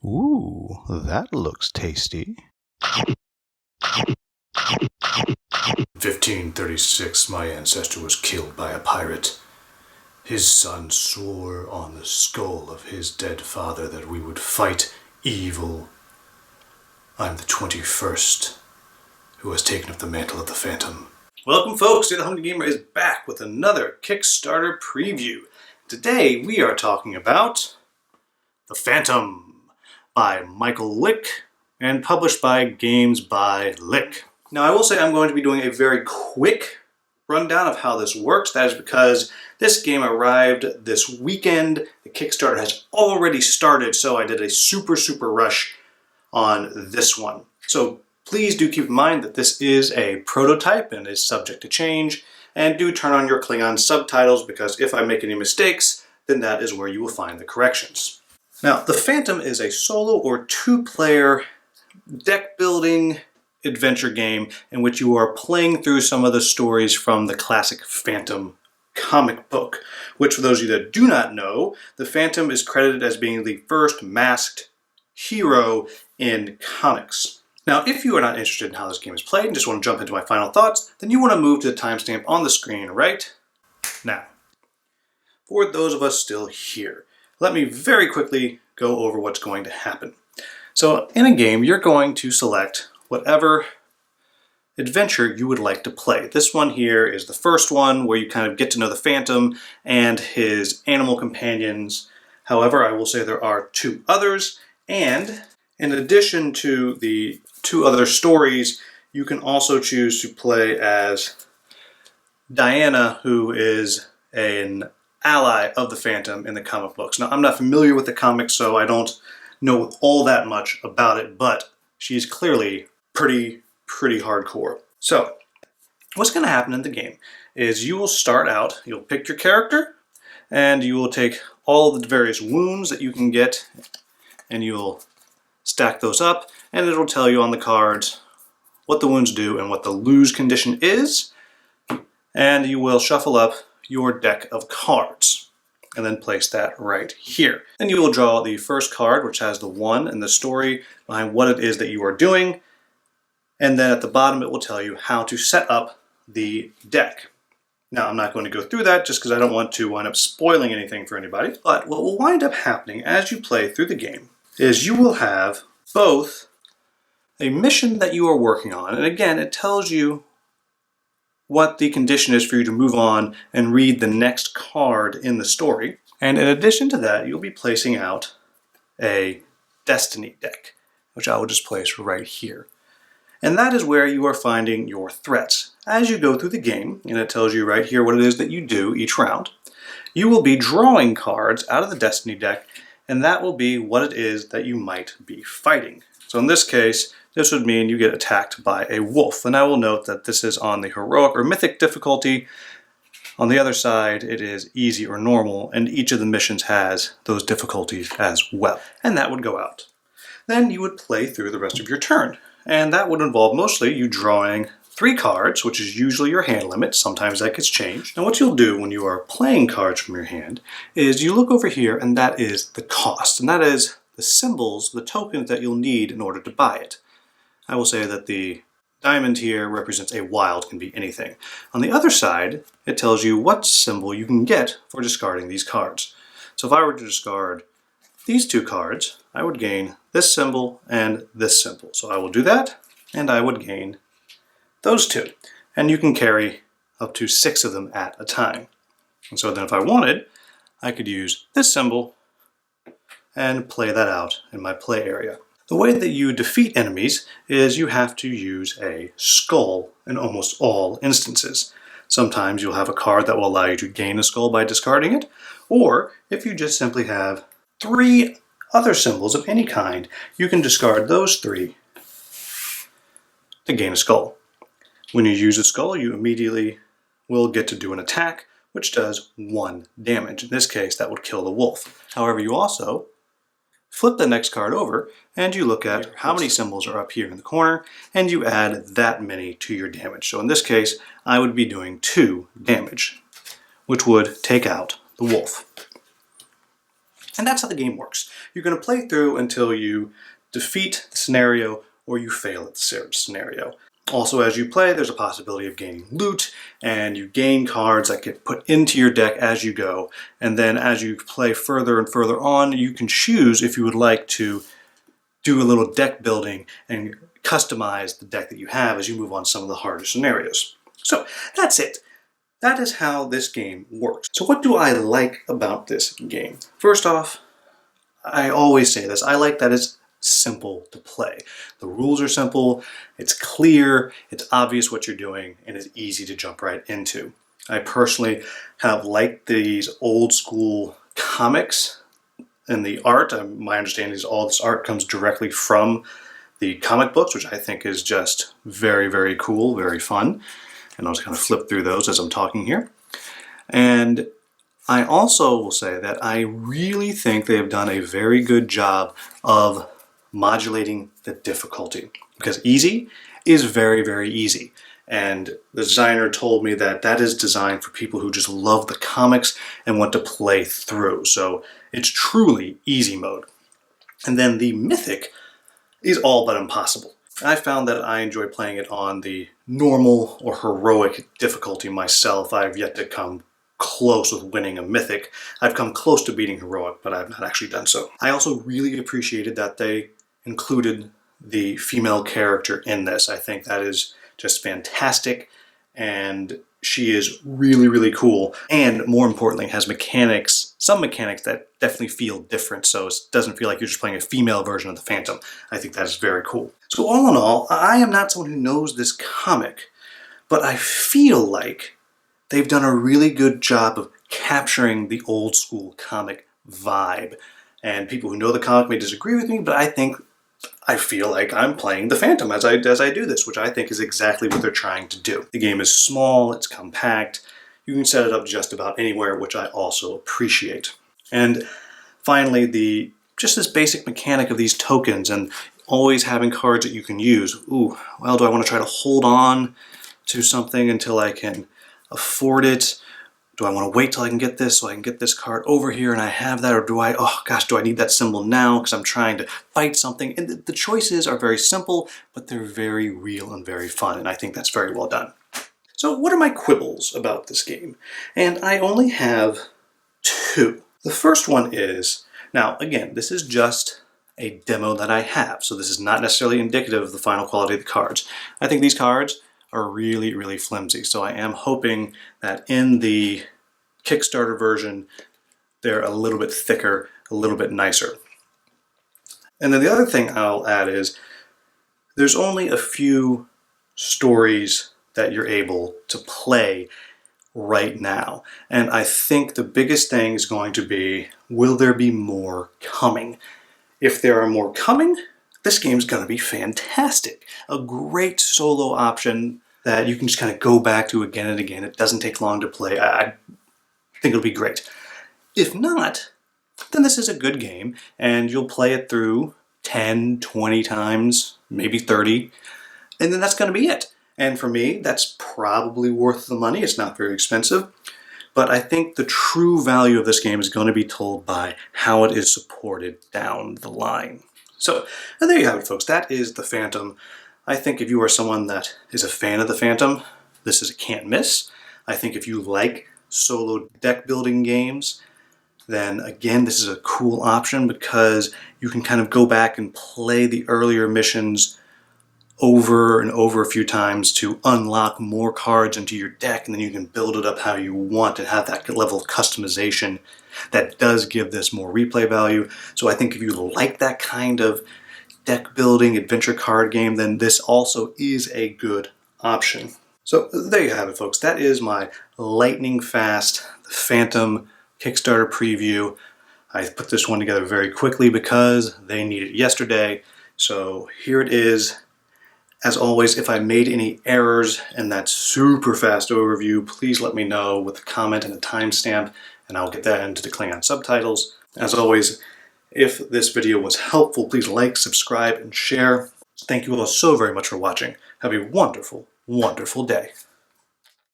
Ooh, that looks tasty. 1536, my ancestor was killed by a pirate. His son swore on the skull of his dead father that we would fight evil. I'm the 21st who has taken up the mantle of the Phantom. Welcome folks, The Hungry Gamer is back with another Kickstarter preview. Today we are talking about The Phantom by Michael Lick and published by Games by Lick. Now I will say I'm going to be doing a very quick rundown of how this works. That is because this game arrived this weekend. The Kickstarter has already started, so I did a super rush on this one. So please do keep in mind that this is a prototype and is subject to change, and do turn on your Klingon subtitles because if I make any mistakes, then that is where you will find the corrections. Now, The Phantom is a solo or two-player deck building adventure game in which you are playing through some of the stories from the classic Phantom comic book, which for those of you that do not know, the Phantom is credited as being the first masked hero in comics. Now, if you are not interested in how this game is played and just want to jump into my final thoughts, then you want to move to the timestamp on the screen right now. For those of us still here, let me very quickly go over what's going to happen. So in a game, you're going to select whatever adventure you would like to play. This one here is the first one where you kind of get to know the Phantom and his animal companions. However, I will say there are two others, and in addition to the two other stories, you can also choose to play as Diana, who is an ally of the Phantom in the comic books. Now, I'm not familiar with the comics, so I don't know all that much about it, but she's clearly pretty hardcore. So, what's going to happen in the game is you will start out, you'll pick your character, and you will take all the various wounds that you can get, and you'll stack those up, and it'll tell you on the cards what the wounds do and what the lose condition is, and you will shuffle up your deck of cards and then place that right here. Then you will draw the first card, which has the 1 and the story behind what it is that you are doing, and then at the bottom it will tell you how to set up the deck. Now, I'm not going to go through that just because I don't want to wind up spoiling anything for anybody, but what will wind up happening as you play through the game is you will have both a mission that you are working on, and again, it tells you what the condition is for you to move on and read the next card in the story. And in addition to that, you'll be placing out a destiny deck, which I will just place right here. And that is where you are finding your threats. As you go through the game, and it tells you right here what it is that you do each round, you will be drawing cards out of the destiny deck, and that will be what it is that you might be fighting. So in this case, this would mean you get attacked by a wolf. And I will note that this is on the heroic or mythic difficulty. On the other side, it is easy or normal, and each of the missions has those difficulties as well. And that would go out. Then you would play through the rest of your turn. And that would involve mostly you drawing 3 cards, which is usually your hand limit. Sometimes that gets changed. Now what you'll do when you are playing cards from your hand is you look over here, and that is the cost. And that is the symbols, the tokens that you'll need in order to buy it. I will say that the diamond here represents a wild, can be anything. On the other side, it tells you what symbol you can get for discarding these cards. So if I were to discard these 2 cards, I would gain this symbol and this symbol. So I will do that, and I would gain those 2. And you can carry up to 6 of them at a time. And so then if I wanted, I could use this symbol and play that out in my play area. The way that you defeat enemies is you have to use a skull in almost all instances. Sometimes you'll have a card that will allow you to gain a skull by discarding it, or if you just simply have 3 other symbols of any kind, you can discard those 3 to gain a skull. When you use a skull, you immediately will get to do an attack, which does 1 damage. In this case, that would kill the wolf. However, you also flip the next card over, and you look at how many symbols are up here in the corner, and you add that many to your damage. So in this case, I would be doing 2 damage, which would take out the wolf. And that's how the game works. You're going to play through until you defeat the scenario or you fail at the scenario. Also, as you play, there's a possibility of gaining loot, and you gain cards that get put into your deck as you go. And then as you play further and further on, you can choose if you would like to do a little deck building and customize the deck that you have as you move on some of the harder scenarios. So that's it. That is how this game works. So what do I like about this game? First off, I always say this, I like that it's simple to play. The rules are simple, it's clear, it's obvious what you're doing, and it's easy to jump right into. I personally have liked these old school comics and the art. My understanding is all this art comes directly from the comic books, which I think is just very, very cool, very fun. And I'll just kind of flip through those as I'm talking here. And I also will say that I really think they have done a very good job of modulating the difficulty, because easy is very, very easy. And the designer told me that that is designed for people who just love the comics and want to play through. So it's truly easy mode. And then the mythic is all but impossible. I found that I enjoy playing it on the normal or heroic difficulty myself. I've yet to come close with winning a mythic. I've come close to beating heroic, but I've not actually done so. I also really appreciated that they included the female character in this. I think that is just fantastic, and she is really, really cool, and more importantly has mechanics, some mechanics that definitely feel different, so it doesn't feel like you're just playing a female version of the Phantom. I think that is very cool. So all in all, I am not someone who knows this comic, but I feel like they've done a really good job of capturing the old school comic vibe. And people who know the comic may disagree with me, but I feel like I'm playing the Phantom as I do this, which I think is exactly what they're trying to do. The game is small, it's compact, you can set it up just about anywhere, which I also appreciate. And finally, just this basic mechanic of these tokens and always having cards that you can use. Ooh, well, do I want to try to hold on to something until I can afford it? Do I want to wait till I can get this so I can get this card over here and I have that? Or do I need that symbol now because I'm trying to fight something? And the choices are very simple, but they're very real and very fun, and I think that's very well done. So what are my quibbles about this game? And I only have two. The first one is, now again, this is just a demo that I have, so this is not necessarily indicative of the final quality of the cards. I think these cards are really, really flimsy. So I am hoping that in the Kickstarter version, they're a little bit thicker, a little bit nicer. And then the other thing I'll add is there's only a few stories that you're able to play right now. And I think the biggest thing is going to be, will there be more coming? If there are more coming, this game's going to be fantastic. A great solo option that you can just kind of go back to again and again. It doesn't take long to play. I think it'll be great. If not, then this is a good game, and you'll play it through 10, 20 times, maybe 30, and then that's going to be it. And for me, that's probably worth the money. It's not very expensive. But I think the true value of this game is going to be told by how it is supported down the line. So there you have it, folks. That is the Phantom. I think if you are someone that is a fan of the Phantom, this is a can't miss. I think if you like solo deck building games, then again, this is a cool option because you can kind of go back and play the earlier missions over and over a few times to unlock more cards into your deck, and then you can build it up how you want and have that level of customization that does give this more replay value. So I think if you like that kind of deck building adventure card game, then this also is a good option. So there you have it, folks. That is my lightning fast Phantom Kickstarter preview. I put this one together very quickly because they needed it yesterday. So here it is. As always, if I made any errors in that super fast overview, please let me know with a comment and a timestamp, and I'll get that into the Klingon subtitles. As always, if this video was helpful, please like, subscribe, and share. Thank you all so very much for watching. Have a wonderful, wonderful day.